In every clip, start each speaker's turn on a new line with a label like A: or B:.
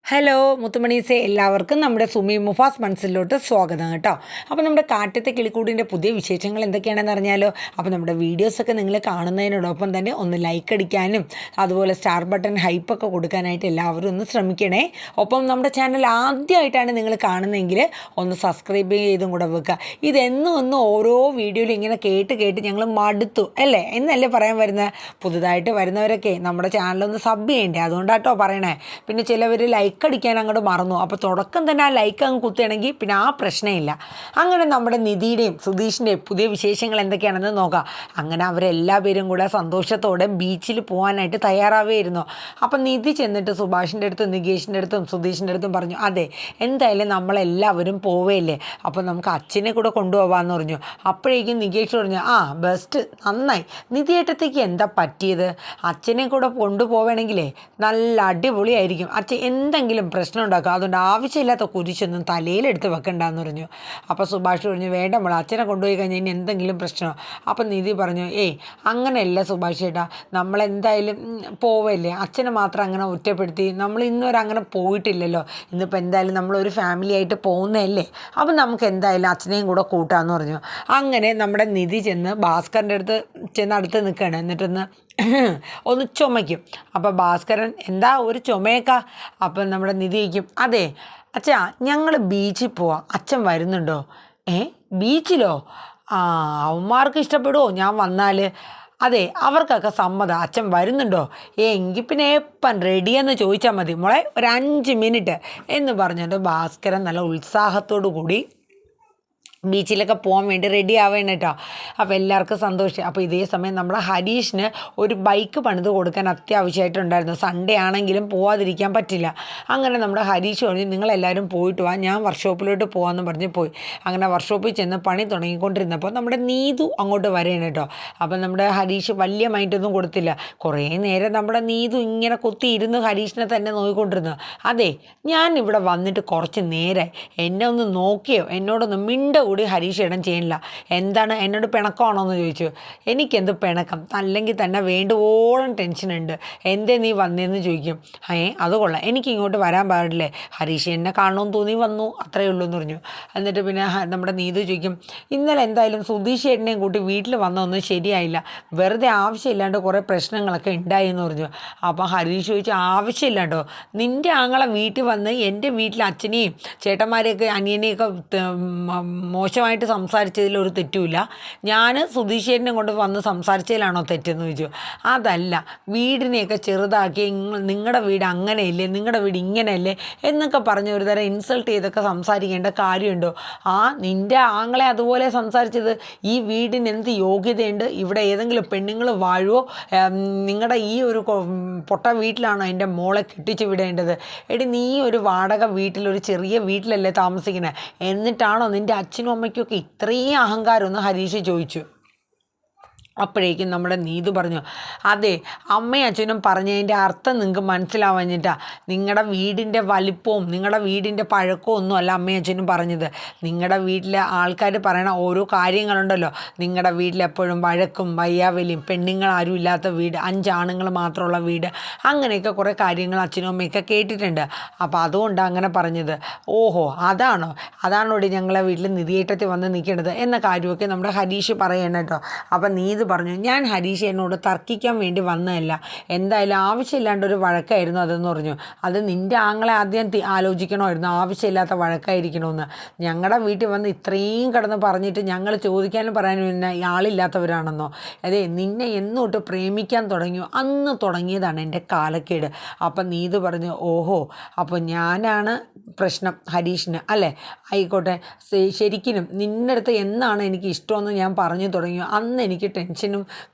A: Hello മുത്തുമണീസെ, എല്ലാവർക്കും നമ്മുടെ സുമി മുഫാസ് മനസ്സിലോട്ട് സ്വാഗതം കേട്ടോ. അപ്പോൾ നമ്മുടെ കാറ്റത്തെ കിളിക്കൂടിൻ്റെ പുതിയ വിശേഷങ്ങൾ എന്തൊക്കെയാണെന്ന് അറിഞ്ഞാലോ. അപ്പോൾ നമ്മുടെ വീഡിയോസൊക്കെ നിങ്ങൾ കാണുന്നതിനോടൊപ്പം തന്നെ ഒന്ന് ലൈക്ക് അടിക്കാനും അതുപോലെ സ്റ്റാർ ബട്ടൺ ഹൈപ്പൊക്കെ കൊടുക്കാനായിട്ട് എല്ലാവരും ഒന്ന് ശ്രമിക്കണേ. ഒപ്പം നമ്മുടെ ചാനൽ ആദ്യമായിട്ടാണ് നിങ്ങൾ കാണുന്നതെങ്കിൽ ഒന്ന് സബ്സ്ക്രൈബ് ചെയ്തും കൂടെ വെക്കുക. ഇതെന്നും ഓരോ വീഡിയോയിലും ഇങ്ങനെ കേട്ട് ഞങ്ങൾ മടുത്തു അല്ലേ എന്നല്ലേ പറയാൻ വരുന്നത്. പുതുതായിട്ട് വരുന്നവരൊക്കെ നമ്മുടെ ചാനലൊന്ന് സബ് ചെയ്യണ്ടേ, അതുകൊണ്ടാട്ടോ പറയണേ. പിന്നെ ചിലവർ ലൈക്ക് അടിക്കാൻ അങ്ങോട്ട് മറന്നു. അപ്പോൾ തുടക്കം തന്നെ ആ ലൈക്ക് അങ്ങ് കുത്തുകയാണെങ്കിൽ പിന്നെ ആ പ്രശ്നമില്ല. അങ്ങനെ നമ്മുടെ നിധിയുടെയും സുധീഷിൻ്റെയും പുതിയ വിശേഷങ്ങൾ എന്തൊക്കെയാണെന്ന് നോക്കാം. അങ്ങനെ അവരെല്ലാ പേരും കൂടെ സന്തോഷത്തോടെ ബീച്ചിൽ പോകാനായിട്ട് തയ്യാറാവുകയായിരുന്നു. അപ്പം നിധി ചെന്നിട്ട് സുഭാഷിൻ്റെ അടുത്തും നികേഷിൻ്റെ അടുത്തും സുധീഷിൻ്റെ അടുത്തും പറഞ്ഞു, അതെ എന്തായാലും നമ്മളെല്ലാവരും പോവുകയല്ലേ, അപ്പോൾ നമുക്ക് അച്ഛനെ കൂടെ കൊണ്ടുപോകാമെന്ന് പറഞ്ഞു. അപ്പോഴേക്കും നികേഷ് പറഞ്ഞു, ബെസ്റ്റ്, നന്നായി. നിധിയേട്ടത്തേക്ക് എന്താ പറ്റിയത്? അച്ഛനെ കൂടെ കൊണ്ടുപോവുകയാണെങ്കിലേ നല്ല അടിപൊളിയായിരിക്കും. അച്ഛൻ എന്തെങ്കിലും പ്രശ്നം ഉണ്ടാക്കുക, അതുകൊണ്ട് ആവശ്യമില്ലാത്ത കുരിശൊന്നും തലയിലെടുത്ത് വെക്കണ്ടെന്ന് പറഞ്ഞു. അപ്പോൾ സുഭാഷ് പറഞ്ഞു, വേണ്ട മോളെ, അച്ഛനെ കൊണ്ടുപോയി കഴിഞ്ഞാൽ ഇനി എന്തെങ്കിലും പ്രശ്നമോ? അപ്പം നിധി പറഞ്ഞു, അങ്ങനെയല്ല സുഭാഷ് ചേട്ടാ, നമ്മളെന്തായാലും പോവല്ലേ, അച്ഛനെ മാത്രം അങ്ങനെ ഒറ്റപ്പെടുത്തി നമ്മൾ ഇന്നുവരെ അങ്ങനെ പോയിട്ടില്ലല്ലോ. ഇന്നിപ്പോൾ എന്തായാലും നമ്മളൊരു ഫാമിലി ആയിട്ട് പോകുന്നതല്ലേ, അപ്പം നമുക്ക് എന്തായാലും അച്ഛനെയും കൂടെ കൂട്ടാമെന്ന് പറഞ്ഞു. അങ്ങനെ നമ്മുടെ നിധി ചെന്ന് ഭാസ്കറിൻ്റെ അടുത്ത് നിൽക്കുകയാണ്. എന്നിട്ടൊന്ന് ഒന്ന് ചുമയ്ക്കും. അപ്പോൾ ഭാസ്കരൻ, എന്താ ഒരു ചുമയൊക്കെ? അപ്പം നമ്മുടെ നിധി വയ്ക്കും, അതെ അച്ഛാ, ഞങ്ങൾ ബീച്ചിൽ പോവാം, അച്ഛൻ വരുന്നുണ്ടോ? ബീച്ചിലോ? അവന്മാർക്ക് ഇഷ്ടപ്പെടുമോ ഞാൻ വന്നാൽ? അതെ, അവർക്കൊക്കെ സമ്മതം, അച്ഛൻ വരുന്നുണ്ടോ? എങ്കിൽ പിന്നെ എപ്പം റെഡിയെന്ന് ചോദിച്ചാൽ മതി മോളെ, ഒരു 5 മിനിറ്റ് എന്ന് പറഞ്ഞിട്ട് ഭാസ്കരൻ നല്ല ഉത്സാഹത്തോടു കൂടി ബീച്ചിലൊക്കെ പോകാൻ വേണ്ടി റെഡി ആവേണം കേട്ടോ. അപ്പോൾ എല്ലാവർക്കും സന്തോഷം. അപ്പോൾ ഇതേ സമയം നമ്മുടെ ഹരീഷിന് ഒരു ബൈക്ക് പണിത് കൊടുക്കാൻ അത്യാവശ്യമായിട്ടുണ്ടായിരുന്നു. സൺഡേ ആണെങ്കിലും പോവാതിരിക്കാൻ പറ്റില്ല. അങ്ങനെ നമ്മുടെ ഹരീഷ് പറഞ്ഞു, നിങ്ങളെല്ലാവരും പോയിട്ട് വാ, ഞാൻ വർക്ക്ഷോപ്പിലോട്ട് പോകാമെന്ന് പറഞ്ഞ് പോയി. അങ്ങനെ വർക്ക്ഷോപ്പിൽ ചെന്ന് പണി തുടങ്ങിക്കൊണ്ടിരുന്നപ്പോൾ നമ്മുടെ നീതു അങ്ങോട്ട് വരെയാണ് കേട്ടോ. അപ്പം നമ്മുടെ ഹരീഷ് വലിയ മൈൻഡൊന്നും കൊടുത്തില്ല. കുറേ നേരം നമ്മുടെ നീതു ഇങ്ങനെ കുത്തിയിരുന്ന് ഹരീഷിനെ തന്നെ നോക്കിക്കൊണ്ടിരുന്നു. അതെ, ഞാൻ ഇവിടെ വന്നിട്ട് കുറച്ച് നേരമായി, എന്നെ ഒന്ന് നോക്കിയോ, എന്നോടൊന്ന് മിണ്ട കൂടി ഹരീഷ് ഇടം ചെയ്യണില്ല. എന്താണ്, എന്നോട് പിണക്കമാണോ എന്ന് ചോദിച്ചു. എനിക്കെന്ത് പിണക്കം, അല്ലെങ്കിൽ തന്നെ വേണ്ടുവോളം ടെൻഷനുണ്ട്, എന്തേ നീ വന്നതെന്ന് ചോദിക്കും. അത് കൊള്ളാം, എനിക്ക് ഇങ്ങോട്ട് വരാൻ പാടില്ലേ, ഹരീഷ് എന്നെ കാണണമെന്ന് തോന്നി വന്നു, അത്രയേ ഉള്ളൂ എന്ന് പറഞ്ഞു. എന്നിട്ട് പിന്നെ നമ്മുടെ നീതു ചോദിക്കും, ഇന്നലെ എന്തായാലും സുധീഷ് ചേട്ടനെയും കൂട്ടി വീട്ടിൽ വന്നതൊന്നും ശരിയായില്ല, വെറുതെ ആവശ്യമില്ലാണ്ട് കുറേ പ്രശ്നങ്ങളൊക്കെ ഉണ്ടായി എന്ന് പറഞ്ഞു. അപ്പം ഹരീഷ് ചോദിച്ചു, ആവശ്യമില്ലാണ്ടോ? നിൻ്റെ ആങ്ങളെ വീട്ടിൽ വന്ന് എൻ്റെ വീട്ടിൽ അച്ഛനെയും ചേട്ടന്മാരെയൊക്കെ അനിയനെയൊക്കെ മോശമായിട്ട് സംസാരിച്ചതിൽ ഒരു തെറ്റുമില്ല. ഞാൻ സുധീഷേട്ടനെ കൊണ്ട് വന്ന് സംസാരിച്ചതിലാണോ തെറ്റെന്ന് ചോദിച്ചു. അതല്ല, വീടിനെയൊക്കെ ചെറുതാക്കി നിങ്ങളുടെ വീട് അങ്ങനെയല്ലേ, നിങ്ങളുടെ വീട് ഇങ്ങനെയല്ലേ എന്നൊക്കെ പറഞ്ഞ് ഒരു തരം ഇൻസൾട്ട് ചെയ്തൊക്കെ സംസാരിക്കേണ്ട കാര്യമുണ്ടോ? നിൻ്റെ ആങ്ങളെ അതുപോലെ സംസാരിച്ചത്, ഈ വീടിന് എന്ത് യോഗ്യതയുണ്ട്, ഇവിടെ ഏതെങ്കിലും പെണ്ണുങ്ങൾ വാഴുവോ, നിങ്ങളുടെ ഈ ഒരു പൊട്ട വീട്ടിലാണോ എൻ്റെ മോളെ കെട്ടിച്ചു വിടേണ്ടത്? എടി, നീ ഒരു വാടക വീട്ടിലൊരു ചെറിയ വീട്ടിലല്ലേ താമസിക്കുന്നത്, എന്നിട്ടാണോ നിൻ്റെ അച്ഛനും അമ്മയ്ക്കൊക്കെ ഇത്രയും അഹങ്കാരമെന്ന് ഹരീഷ് ചോദിച്ചു. അപ്പോഴേക്കും നമ്മുടെ നീതു പറഞ്ഞു, അതെ, അമ്മയും അച്ഛനും പറഞ്ഞതിൻ്റെ അർത്ഥം നിങ്ങൾക്ക് മനസ്സിലാവാഞ്ഞിട്ടാ. നിങ്ങളുടെ വീടിൻ്റെ വലിപ്പവും നിങ്ങളുടെ വീടിൻ്റെ പഴക്കവും ഒന്നും അല്ല അമ്മയും അച്ഛനും പറഞ്ഞത്. നിങ്ങളുടെ വീട്ടിലെ ആൾക്കാർ പറയണ ഓരോ കാര്യങ്ങളുണ്ടല്ലോ, നിങ്ങളുടെ വീട്ടിലെപ്പോഴും വഴക്കും വയ്യാവലിയും, പെണ്ണുങ്ങളാരും ഇല്ലാത്ത വീട്, 5 ആണുങ്ങൾ മാത്രമുള്ള വീട്, അങ്ങനെയൊക്കെ കുറേ കാര്യങ്ങൾ അച്ഛനും അമ്മയൊക്കെ കേട്ടിട്ടുണ്ട്. അപ്പോൾ അതുകൊണ്ടാണ് അങ്ങനെ പറഞ്ഞത്. ഓഹോ, അതാണോടി ഞങ്ങളെ വീട്ടിൽ നിധിയേട്ടത്തിൽ വന്ന് നിൽക്കേണ്ടത് എന്ന കാര്യമൊക്കെ നമ്മുടെ ഹരീഷ് പറയണം കേട്ടോ. അപ്പം നീതു പറഞ്ഞു, ഞാൻ ഹരീഷ് എന്നോട് തർക്കിക്കാൻ വേണ്ടി വന്നതല്ല, എന്തായാലും ആവശ്യമില്ലാണ്ടൊരു വഴക്കായിരുന്നു അതെന്ന് പറഞ്ഞു. അത് നിൻ്റെ ആങ്ങളെ ആദ്യം ആലോചിക്കണമായിരുന്നു, ആവശ്യമില്ലാത്ത വഴക്കായിരിക്കണമെന്ന്. ഞങ്ങളുടെ വീട്ടിൽ വന്ന് ഇത്രയും കിടന്ന് പറഞ്ഞിട്ട് ഞങ്ങൾ ചോദിക്കാനും പറയാനും പിന്നെ ആളില്ലാത്തവരാണെന്നോ? അതെ, നിന്നെ എന്നോട്ട് പ്രേമിക്കാൻ തുടങ്ങിയോ അന്ന് തുടങ്ങിയതാണ് എൻ്റെ കാലക്കേട്. അപ്പം നീതു പറഞ്ഞു, ഓഹോ, അപ്പോൾ ഞാനാണ് പ്രശ്നം ഹരീഷിന് അല്ലേ? ആയിക്കോട്ടെ, ശരിക്കും നിൻ്റെ അടുത്ത് എന്നാണ് എനിക്ക് ഇഷ്ടമെന്ന് ഞാൻ പറഞ്ഞു തുടങ്ങിയോ അന്ന് എനിക്ക് ടെൻഷനും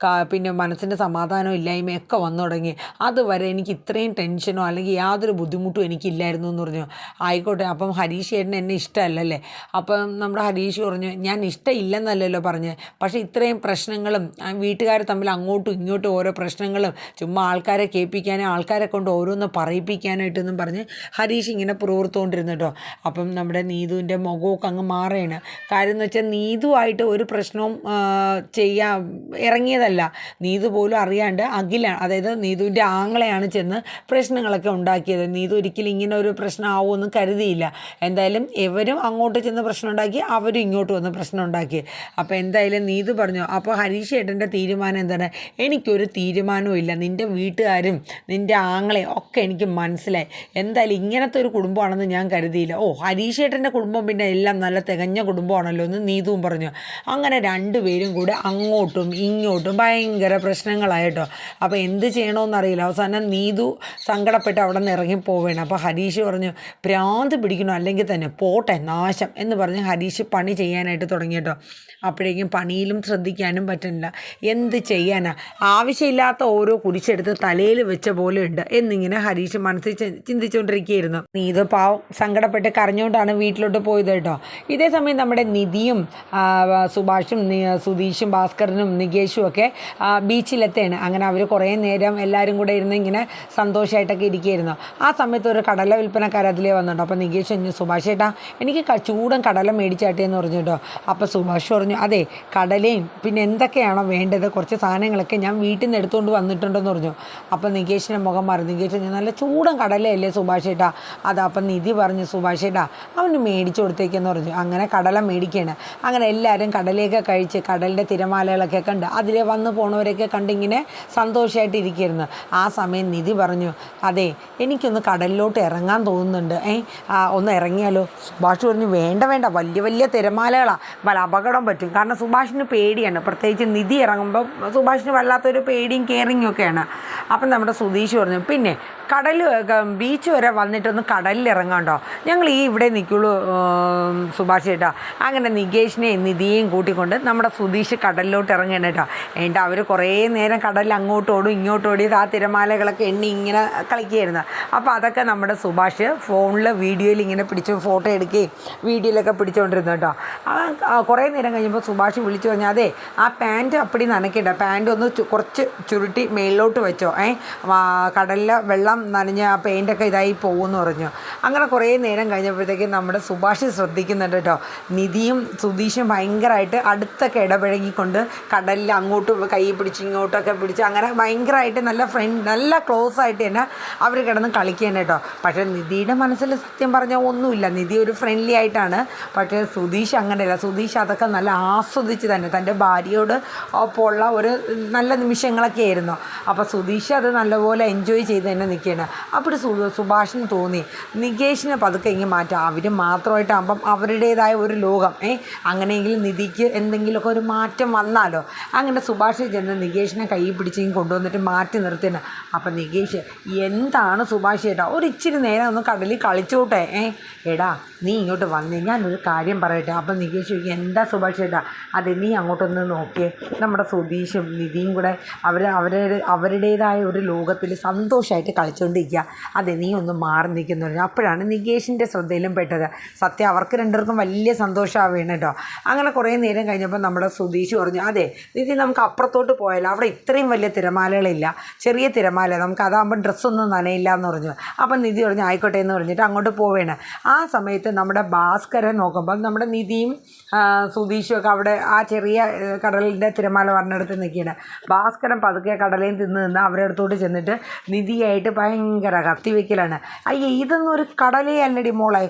A: പിന്നെ മനസ്സിൻ്റെ സമാധാനവും ഇല്ലായ്മയൊക്കെ വന്നു തുടങ്ങി. അതുവരെ എനിക്ക് ഇത്രയും ടെൻഷനോ അല്ലെങ്കിൽ യാതൊരു ബുദ്ധിമുട്ടും എനിക്കില്ലായിരുന്നു എന്ന് പറഞ്ഞു. ആയിക്കോട്ടെ, അപ്പം ഹരീഷ് ചേട്ടന് എന്നെ ഇഷ്ടമല്ലല്ലേ? അപ്പം നമ്മുടെ ഹരീഷ് പറഞ്ഞു, ഞാൻ ഇഷ്ടമില്ലെന്നല്ലല്ലോ പറഞ്ഞ്, പക്ഷേ ഇത്രയും പ്രശ്നങ്ങളും വീട്ടുകാർ തമ്മിൽ അങ്ങോട്ടും ഇങ്ങോട്ടും ഓരോ പ്രശ്നങ്ങളും ചുമ്മാ ആൾക്കാരെ കേൾപ്പിക്കാനും ആൾക്കാരെ കൊണ്ട് ഓരോന്ന് പറയിപ്പിക്കാനായിട്ടൊന്നും പറഞ്ഞ് ഹരീഷ് ഇങ്ങനെ പുറത്തുകൊണ്ടിരുന്നു കേട്ടോ. അപ്പം നമ്മുടെ നീതുവിൻ്റെ മുഖമൊക്കെ അങ്ങ് മാറുകയാണ്. കാര്യം എന്ന് വെച്ചാൽ നീതുവായിട്ട് ഒരു പ്രശ്നവും ഇറങ്ങിയതല്ല. നീതു പോലും അറിയാണ്ട് അഖിലാണ്, അതായത് നീതുവിൻ്റെ ആങ്ങളെയാണ് ചെന്ന് പ്രശ്നങ്ങളൊക്കെ ഉണ്ടാക്കിയത്. നീതു ഒരിക്കലും ഇങ്ങനെ ഒരു പ്രശ്നം ആവുമെന്ന് കരുതിയില്ല. എന്തായാലും ഇവരും അങ്ങോട്ട് ചെന്ന് പ്രശ്നം ഉണ്ടാക്കി, അവരും ഇങ്ങോട്ട് വന്ന് പ്രശ്നം ഉണ്ടാക്കി. അപ്പോൾ എന്തായാലും നീതു പറഞ്ഞു, അപ്പോൾ ഹരീഷ് ഏട്ടൻ്റെ തീരുമാനം എന്താണ്? എനിക്കൊരു തീരുമാനവും ഇല്ല. നിൻ്റെ വീട്ടുകാരും നിൻ്റെ ആങ്ങളെയും ഒക്കെ എനിക്ക് മനസ്സിലായി. എന്തായാലും ഇങ്ങനത്തെ ഒരു കുടുംബമാണെന്ന് ഞാൻ കരുതിയില്ല. ഹരീഷ് ഏട്ടൻ്റെ കുടുംബം പിന്നെ എല്ലാം നല്ല തികഞ്ഞ കുടുംബമാണല്ലോ എന്ന് നീതുവും പറഞ്ഞു. അങ്ങനെ രണ്ടുപേരും കൂടെ അങ്ങോട്ടും ഇങ്ങോട്ടും ഭയങ്കര പ്രശ്നങ്ങളായിട്ടോ. അപ്പോൾ എന്ത് ചെയ്യണമെന്നറിയില്ല. അവസാനം നീതു സങ്കടപ്പെട്ട് അവിടെ നിന്ന് ഇറങ്ങി പോവുകയാണ്. അപ്പോൾ ഹരീഷ് പറഞ്ഞു, ഭ്രാന്ത് പിടിക്കണോ അല്ലെങ്കിൽ തന്നെ പോട്ടെ നാശം എന്ന് പറഞ്ഞ് ഹരീഷ് പണി ചെയ്യാനായിട്ട് തുടങ്ങിയിട്ടോ. അപ്പോഴേക്കും പണിയിലും ശ്രദ്ധിക്കാനും പറ്റുന്നില്ല. എന്ത് ചെയ്യാനാ, ആവശ്യമില്ലാത്ത ഓരോ കുരിശെടുത്ത് തലയിൽ വെച്ച പോലെ ഉണ്ട് എന്നിങ്ങനെ ഹരീഷ് മനസ്സിൽ ചിന്തിച്ചുകൊണ്ടിരിക്കുകയായിരുന്നു. നീതു പാവം സങ്കടപ്പെട്ട് കരഞ്ഞുകൊണ്ടാണ് വീട്ടിലോട്ട് പോയത് കേട്ടോ. ഇതേ സമയം നമ്മുടെ നിധിയും സുഭാഷും സുധീഷും ഭാസ്കരനും നികേഷും ഒക്കെ ബീച്ചിലെത്താണ്. അങ്ങനെ അവർ കുറേ നേരം എല്ലാവരും കൂടെ ഇരുന്ന് ഇങ്ങനെ സന്തോഷമായിട്ടൊക്കെ ഇരിക്കുകയായിരുന്നു. ആ സമയത്ത് ഒരു കടല വിൽപ്പനക്കാർ അതിലേ വന്നിട്ടോ. അപ്പോൾ നികേഷ് പറഞ്ഞു, സുഭാഷ് ഏട്ടാ എനിക്ക് ചൂടൻ കടല മേടിച്ചാട്ടെ എന്ന് പറഞ്ഞു കേട്ടോ. അപ്പോൾ സുഭാഷ് പറഞ്ഞു, അതെ കടലയും പിന്നെ എന്തൊക്കെയാണോ വേണ്ടത് കുറച്ച് സാധനങ്ങളൊക്കെ ഞാൻ വീട്ടിൽ നിന്ന് എടുത്തുകൊണ്ട് വന്നിട്ടുണ്ടെന്ന് പറഞ്ഞു. അപ്പോൾ നികേഷിൻ്റെ മുഖം മാറി. നികേഷ് പറഞ്ഞു, നല്ല ചൂടൻ കടലയല്ലേ സുഭാഷ് ഏട്ടാ അത്. അപ്പം നിധി പറഞ്ഞു, സുഭാഷ് ഏട്ടാ അവന് മേടിച്ചു കൊടുത്തേക്കെന്ന് പറഞ്ഞു. അങ്ങനെ കടല മേടിക്കുകയാണ്. അങ്ങനെ എല്ലാവരും കടലയൊക്കെ കഴിച്ച് കടലിൻ്റെ തിരമാലകളൊക്കെ കണ്ട് അതിലെ വന്ന് പോണവരൊക്കെ കണ്ടിങ്ങനെ സന്തോഷമായിട്ട് ഇരിക്കുകയായിരുന്നു. ആ സമയം നിധി പറഞ്ഞു, അതെ എനിക്കൊന്ന് കടലിലോട്ട് ഇറങ്ങാൻ തോന്നുന്നുണ്ട്, ഒന്ന് ഇറങ്ങിയാലോ? സുഭാഷ് പറഞ്ഞു, വേണ്ട വേണ്ട, വലിയ വലിയ തിരമാലകളാണ്, വല്ല അപകടം പറ്റും. കാരണം സുഭാഷിന് പേടിയാണ്, പ്രത്യേകിച്ച് നിധി ഇറങ്ങുമ്പോൾ സുഭാഷിന് വല്ലാത്തൊരു പേടിയും കെയറിങ്ങും ഒക്കെയാണ്. അപ്പം നമ്മുടെ സുധീഷ് പറഞ്ഞു, പിന്നെ കടൽ ബീച്ച് വരെ വന്നിട്ടൊന്ന് കടലിൽ ഇറങ്ങാണ്ടോ, ഞങ്ങൾ ഇവിടെ നിൽക്കുള്ളൂ സുഭാഷ് ചേട്ടാ. അങ്ങനെ നികേഷിനെയും നിധിയെയും കൂട്ടിക്കൊണ്ട് നമ്മുടെ സുധീഷ് കടലിലോട്ട് ഇറങ്ങണം കേട്ടോ. എന്നിട്ട് അവർ കുറേ നേരം കടലിൽ അങ്ങോട്ടോടും ഇങ്ങോട്ടോടിയത് ആ തിരമാലകളൊക്കെ എണ്ണി ഇങ്ങനെ കളിക്കുകയായിരുന്നു. അപ്പോൾ അതൊക്കെ നമ്മുടെ സുഭാഷ് ഫോണിൽ വീഡിയോയിൽ ഇങ്ങനെ പിടിച്ച് ഫോട്ടോ എടുക്കുകയും വീഡിയോയിലൊക്കെ പിടിച്ചുകൊണ്ടിരുന്നു കേട്ടോ. കുറേ നേരം കഴിയുമ്പോൾ സുഭാഷ് വിളിച്ചു പറഞ്ഞാൽ, അതെ ആ പാൻറ്റ് അപ്പടി നനയ്ക്കണ്ട, പാൻറ്റ് ഒന്ന് കുറച്ച് ചുരുട്ടി മേളിലോട്ട് വെച്ചോ, കടലിലെ വെള്ളം നനഞ്ഞ് ആ പെയിൻ്റൊക്കെ ഇതായി പോകുമെന്ന് പറഞ്ഞു. അങ്ങനെ കുറേ നേരം കഴിഞ്ഞപ്പോഴത്തേക്കും നമ്മുടെ സുഭാഷ് ശ്രദ്ധിക്കുന്നുണ്ട് കേട്ടോ. നിധിയും സുധീഷും ഭയങ്കരമായിട്ട് അടുത്തൊക്കെ ഇടപഴകിക്കൊണ്ട് കടലിൽ അങ്ങോട്ടും കൈ പിടിച്ച് ഇങ്ങോട്ടൊക്കെ പിടിച്ച് അങ്ങനെ ഭയങ്കരമായിട്ട് നല്ല ക്ലോസ് ആയിട്ട് തന്നെ അവർ കിടന്ന് കളിക്കുകയാണ് കേട്ടോ. പക്ഷേ നിധിയുടെ മനസ്സിൽ സത്യം പറഞ്ഞാൽ ഒന്നുമില്ല, നിധി ഒരു ഫ്രണ്ട്ലി ആയിട്ടാണ്. പക്ഷേ സുധീഷ് അങ്ങനെയല്ല. സുധീഷ് അതൊക്കെ നല്ല ആസ്വദിച്ച് തന്നെ തൻ്റെ ഭാര്യയോട് ഒപ്പമുള്ള ഒരു നല്ല നിമിഷങ്ങളൊക്കെ ആയിരുന്നു. അപ്പോൾ സുധീഷ് അത് നല്ലപോലെ എൻജോയ് ചെയ്ത് തന്നെ നിൽക്കുകയാണ്. അപ്പോൾ സുഭാഷിന് തോന്നി നികേഷിനെ പതുക്കെ ഇങ്ങനെ മാറ്റാം, അവർ മാത്രമായിട്ടാകുമ്പം അവരുടേതായ ഒരു ലോകം, അങ്ങനെയെങ്കിലും നിധിക്ക് എന്തെങ്കിലുമൊക്കെ ഒരു മാറ്റം വന്നാലോ. അങ്ങനെ സുഭാഷ് ചെന്ന് നികേഷിനെ കൈ പിടിച്ചെങ്കിൽ കൊണ്ടുവന്നിട്ട് മാറ്റി നിർത്തിയാണ്. അപ്പം നികേഷ്, എന്താണ് സുഭാഷ് ചേട്ടാ ഒരു ഇച്ചിരി നേരം ഒന്ന് കടലിൽ കളിച്ചോട്ടെ, എടാ നീ ഇങ്ങോട്ട് വന്നേ ഞാനൊരു കാര്യം പറയട്ടെ. അപ്പം നികേഷ് ചോദിക്കും, എന്താ സുഭാഷ് ചേട്ടാ? അതെ നീ അങ്ങോട്ടൊന്ന് നോക്കിയേ, നമ്മുടെ സുധീഷും നിധിയും കൂടെ അവരുടേതായ ഒരു ലോകത്തിൽ സന്തോഷമായിട്ട് കളിച്ചുകൊണ്ടിരിക്കുക, അതെ നീ ഒന്ന് മാറി നിൽക്കുന്നു പറഞ്ഞു. അപ്പോഴാണ് നികേഷിൻ്റെ ശ്രദ്ധയിലും പെട്ടത്. സത്യം അവർക്ക് രണ്ടുപേർക്കും വലിയ സന്തോഷമാവുകയാണ് കേട്ടോ. അങ്ങനെ കുറേ നേരം കഴിഞ്ഞപ്പോൾ നമ്മുടെ സുധീഷ് പറഞ്ഞു, അതെ നിധി നമുക്ക് അപ്പുറത്തോട്ട് പോയാലോ, അവിടെ ഇത്രയും വലിയ തിരമാലകളില്ല, ചെറിയ തിരമാല, നമുക്ക് അതാകുമ്പോൾ ഡ്രസ്സൊന്നും നനയില്ല എന്ന് പറഞ്ഞു. അപ്പം നിധി പറഞ്ഞു ആയിക്കോട്ടെ എന്ന് പറഞ്ഞിട്ട് അങ്ങോട്ട് പോവുകയാണ്. ആ സമയത്ത് നമ്മുടെ ഭാസ്കരൻ നോക്കുമ്പോൾ നമ്മുടെ നിധിയും സുധീഷും ഒക്കെ അവിടെ ആ ചെറിയ കടലിൻ്റെ തിരമാല പറഞ്ഞെടുത്ത് നിൽക്കുകയാണ്. ഭാസ്കരൻ പതുക്കെ കടലയും നിന്ന് അവരുടെ അടുത്തോട്ട് ചെന്നിട്ട് നിധിയായിട്ട് ഭയങ്കര കത്തിവെക്കലാണ്. അയ്യേ ഇതൊന്നും ഒരു കടലേ അല്ലടി മോളെ,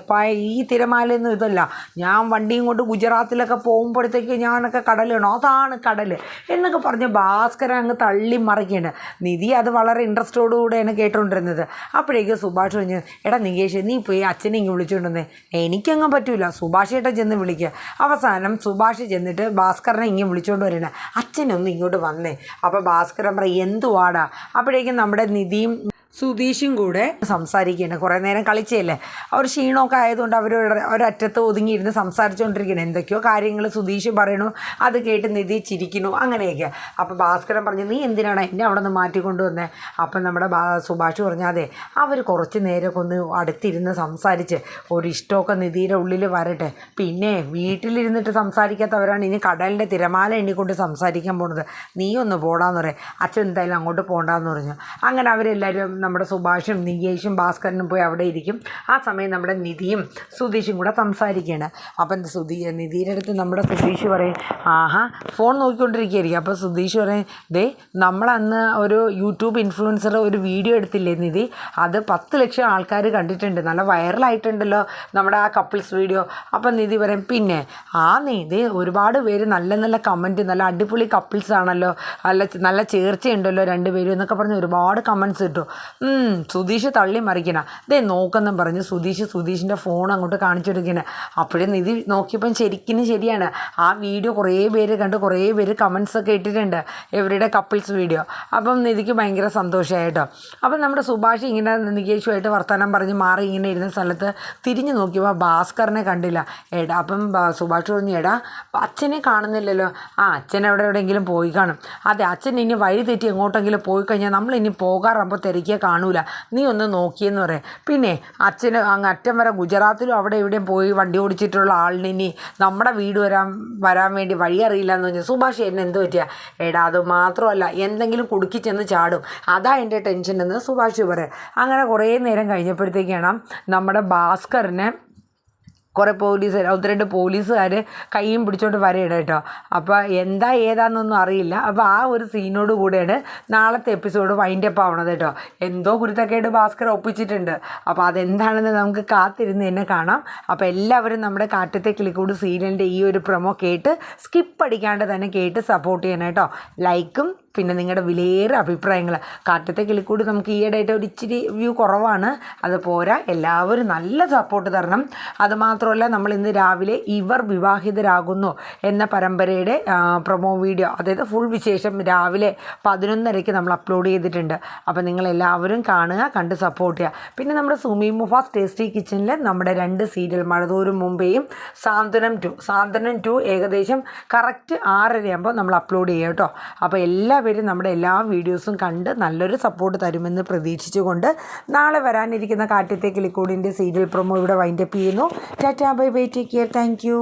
A: ഈ തിരമാലയൊന്നും ഇതല്ല, ഞാൻ വണ്ടിയും കൊണ്ട് ഗുജറാത്തിലൊക്കെ പോകുമ്പോഴത്തേക്ക് ഞാനൊക്കെ കടൽ കാണും, അതാണ് കടൽ എന്നൊക്കെ പറഞ്ഞ് ഭാസ്കരൻ അങ്ങ് തള്ളി മറിക്കുകയാണ്. നിധി അത് വളരെ ഇൻട്രസ്റ്റോടുകൂടെയാണ് കേട്ടുകൊണ്ടിരുന്നത്. അപ്പോഴേക്കും സുഭാഷ് പറഞ്ഞു, എടാ നികേഷ് നീ പോയി അച്ഛനെ ഇങ്ങ് വിളിച്ചുകൊണ്ടുവന്നേ. എനിക്കങ്ങ് പറ്റൂല, സുഭാഷ് ഏട്ടൻ ചെന്ന് വിളിക്കുക. അവസാനം സുഭാഷ് ചെന്നിട്ട് ഭാസ്കരനെ ഇങ്ങനെ വിളിച്ചുകൊണ്ട് വരണേ, അച്ഛനൊന്ന് ഇങ്ങോട്ട് വന്നേ. അപ്പോൾ ഭാസ്കരൻ പറയും എന്തുവാടാ. അപ്പോഴേക്കും നമ്മുടെ നിധിയും സുധീഷും കൂടെ സംസാരിക്കുകയാണ്. കുറേ നേരം കളിച്ചല്ലേ, അവർ ക്ഷീണമൊക്കെ ആയതുകൊണ്ട് അവർ ഒരറ്റത്ത് ഒതുങ്ങിയിരുന്ന് സംസാരിച്ചുകൊണ്ടിരിക്കുകയാണ്. എന്തൊക്കെയോ കാര്യങ്ങൾ സുധീഷ് പറയണു, അത് കേട്ട് നിധി ചിരിക്കുന്നു, അങ്ങനെയൊക്കെ. അപ്പോൾ ഭാസ്കരൻ പറഞ്ഞു, നീ എന്തിനാണ് എന്നെ അവിടെ നിന്ന് മാറ്റിക്കൊണ്ടുവന്നേ? അപ്പം നമ്മുടെ സുഭാഷ് പറഞ്ഞു, അതെ അവർ കുറച്ച് നേരമൊക്കെ ഒന്ന് അടുത്തിരുന്ന് സംസാരിച്ച് ഒരു ഇഷ്ടമൊക്കെ നിധിയുടെ ഉള്ളിൽ വരട്ടെ, പിന്നെ വീട്ടിലിരുന്നിട്ട് സംസാരിക്കാത്തവരാണ് ഇനി കടലിൻ്റെ തിരമാല എണ്ണിക്കൊണ്ട് സംസാരിക്കാൻ പോകുന്നത്, നീ ഒന്ന് പോടാന്ന് പറയാം. അച്ഛൻ എന്തായാലും അങ്ങോട്ട് പോകണ്ടെന്ന് പറഞ്ഞു. അങ്ങനെ അവരെല്ലാവരും നമ്മുടെ സുഭാഷും നികേഷും ഭാസ്കരനും പോയി അവിടെ ഇരിക്കും. ആ സമയം നമ്മുടെ നിധിയും സുധീഷും കൂടെ സംസാരിക്കുകയാണ്. അപ്പം നിധിയുടെ അടുത്ത് നമ്മുടെ സുധീഷ് പറയും, ആഹാ ഫോൺ നോക്കിക്കൊണ്ടിരിക്കുകയായിരിക്കും. അപ്പോൾ സുധീഷ് പറയും, ദേ നമ്മളന്ന് ഒരു യൂട്യൂബ് ഇൻഫ്ലുവൻസർ ഒരു വീഡിയോ എടുത്തില്ലേ നിധി, അത് 10 ലക്ഷം ആൾക്കാർ കണ്ടിട്ടുണ്ട്, നല്ല വൈറലായിട്ടുണ്ടല്ലോ നമ്മുടെ ആ കപ്പിൾസ് വീഡിയോ. അപ്പം നിധി പറയും, പിന്നെ ദേ ഒരുപാട് പേര് നല്ല നല്ല കമൻറ്റ്, നല്ല അടിപൊളി കപ്പിൾസ് ആണല്ലോ, നല്ല ചേർച്ചയുണ്ടല്ലോ രണ്ടുപേരും എന്നൊക്കെ പറഞ്ഞ് ഒരുപാട് കമൻറ്റ്സ് കിട്ടും. സുധീഷ് തള്ളി മറിക്കണം. ദേ നോക്കെന്നും പറഞ്ഞ് സുധീഷിൻ്റെ ഫോൺ അങ്ങോട്ട് കാണിച്ചു കൊടുക്കണം. അപ്പോഴേ നിധി നോക്കിയപ്പം ശരിയാണ്, ആ വീഡിയോ കുറേ പേര് കണ്ട്, കുറേ പേര് കമൻസ് ഒക്കെ ഇട്ടിട്ടുണ്ട് ഇവരുടെ കപ്പിൾസ് വീഡിയോ. അപ്പം നിധിക്ക് ഭയങ്കര സന്തോഷമായിട്ടോ. അപ്പം നമ്മുടെ സുഭാഷ് ഇങ്ങനെ നികേഷുമായിട്ട് വർത്തമാനം പറഞ്ഞ് മാറി ഇങ്ങനെ ഇരുന്ന സ്ഥലത്ത് തിരിഞ്ഞു നോക്കിയപ്പോൾ ഭാസ്കറിനെ കണ്ടില്ല. അപ്പം സുഭാഷ് പറഞ്ഞു, അച്ഛനെ കാണുന്നില്ലല്ലോ. അച്ഛൻ എവിടെയെങ്കിലും പോയി കാണും. അതെ, അച്ഛൻ ഇനി വഴി തെറ്റി എങ്ങോട്ടെങ്കിലും പോയി കഴിഞ്ഞാൽ നമ്മളിനി പോകാറാകുമ്പോൾ തിരക്കിയാൽ കാണൂല, നീ ഒന്ന് നോക്കിയെന്ന് പറയാം. പിന്നെ അച്ഛന് അങ്ങ് അറ്റം വരെ ഗുജറാത്തിലും അവിടെ എവിടെയും പോയി വണ്ടി ഓടിച്ചിട്ടുള്ള ആളിന് ഇനി നമ്മുടെ വീട് വരാൻ വേണ്ടി വഴി അറിയില്ല എന്ന് പറഞ്ഞു. സുഭാഷ് എന്നെ എന്ത് പറ്റിയ? അത് മാത്രമല്ല എന്തെങ്കിലും കുടുക്കി ചെന്ന് ചാടും, അതാ എൻ്റെ ടെൻഷൻ എന്ന് സുഭാഷ് പറയാം. അങ്ങനെ കുറേ നേരം കഴിഞ്ഞപ്പോഴത്തേക്കാണ് നമ്മുടെ ഭാസ്കറിനെ കുറേ ഒന്ന് രണ്ട് പോലീസുകാർ കൈയും പിടിച്ചോണ്ട് വരയിട കേട്ടോ. അപ്പോൾ ഏതാണെന്നൊന്നും അറിയില്ല. അപ്പോൾ ആ ഒരു സീനോട് കൂടെയാണ് നാളത്തെ എപ്പിസോഡ് വൈൻഡപ്പ് ആവണത് കേട്ടോ. എന്തോ കുരുത്തക്കേട് ഭാസ്കർ ഒപ്പിച്ചിട്ടുണ്ട്. അപ്പോൾ അതെന്താണെന്ന് നമുക്ക് കാത്തിരുന്ന് തന്നെ കാണാം. അപ്പോൾ എല്ലാവരും നമ്മുടെ കാറ്റത്തെ കിളിക്കൂട് സീരിയലിൻ്റെ ഈ ഒരു പ്രൊമോ കേട്ട് സ്കിപ്പ് അടിക്കാണ്ട് തന്നെ കേട്ട് സപ്പോർട്ട് ചെയ്യണം കേട്ടോ. ലൈക്കും പിന്നെ നിങ്ങളുടെ വിലയേറെ അഭിപ്രായങ്ങൾ. കാറ്റത്തെ കിളിക്കൂട് നമുക്ക് ഈയിടെയായിട്ട് ഒരു ഇച്ചിരി വ്യൂ കുറവാണ്, അത് പോരാ, എല്ലാവരും നല്ല സപ്പോർട്ട് തരണം. അതുമാത്രമല്ല, നമ്മൾ ഇന്ന് രാവിലെ ഇവർ വിവാഹിതരാകുന്നു എന്ന പരമ്പരയുടെ പ്രൊമോ വീഡിയോ, അതായത് ഫുൾ വിശേഷം രാവിലെ 11:30 നമ്മൾ അപ്ലോഡ് ചെയ്തിട്ടുണ്ട്. അപ്പോൾ നിങ്ങളെല്ലാവരും കാണുക, കണ്ട് സപ്പോർട്ട് ചെയ്യുക. പിന്നെ നമ്മുടെ സുമി മുഫാസ് ടേസ്റ്റി കിച്ചണിൽ നമ്മുടെ 2 സീരിയൽ മഴതോറും മുമ്പേയും സാന്ത്വനം 2 ഏകദേശം കറക്റ്റ് 6:30 നമ്മൾ അപ്ലോഡ് ചെയ്യാം കേട്ടോ. അപ്പോൾ എല്ലാവരും നമ്മുടെ എല്ലാ വീഡിയോസും കണ്ട് നല്ലൊരു സപ്പോർട്ട് തരുമെന്ന് പ്രതീക്ഷിച്ചുകൊണ്ട് നാളെ വരാനിരിക്കുന്ന കാറ്റത്തെ കിളിക്കൂടിൻ്റെ സീരിയൽ പ്രൊമോ ഇവിടെ വൈൻഡപ്പ് ചെയ്യുന്നു. Tata, bye bye, take care, thank you.